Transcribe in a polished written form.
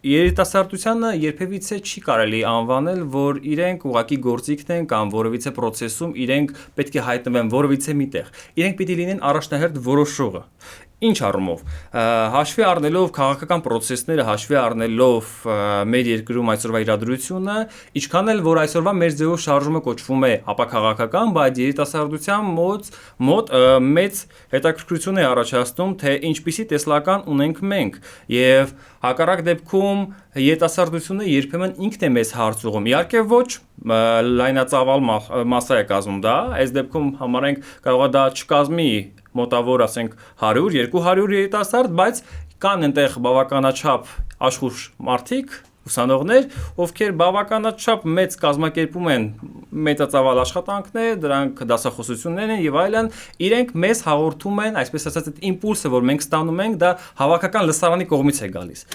երիտասարդությանը երբևիցե չի կարելի անվանել, որ իրենք ուղակի գործիքն են կամ որևիցե process-ում իրենք պետք է հայտնվեն որևիցե միտեղ։ Իրենք պիտի լինեն առաջնահերթ որոշողը։ Ինչ առումով, հաշվի առնելով քաղաքական process-ները, հաշվի առնելով մեր երկրում այսօրվա իրադրությունը, ինչքան էլ որ այսօրվա մեր ձևով շարժումը կոչվում է ապաքաղաքական, բայց երիտասարդության մոտ մեծ հետաքրքրություն է առաջացնում, թե ինչպիսի տեսլական ունենք մենք, եւ հակառակ դեպքում երիտասարդությունը երբեմն ինքն է մեզ հարց ուղում։ Իհարկե ոչ լայնածավալ մասսա է կազմում դա, այս դեպքում համարենք կարող է դա չկազմի մոտավոր ասենք 100-200 երիտասարդ, բայց կան այնտեղ բավականաչափ աշխուժ մարդիկ, ուսանողներ, ովքեր բավականաչափ մեծ կազմակերպում են մեծածավալ աշխատանքներ, դրանք դասախոսություններ են եւ այլն, իրենք մեզ հաղորդում են, այսպես ասած, այդ իմպուլսը, որ մենք ստանում ենք, դա հավաքական լսարանի կողմից է գալիս։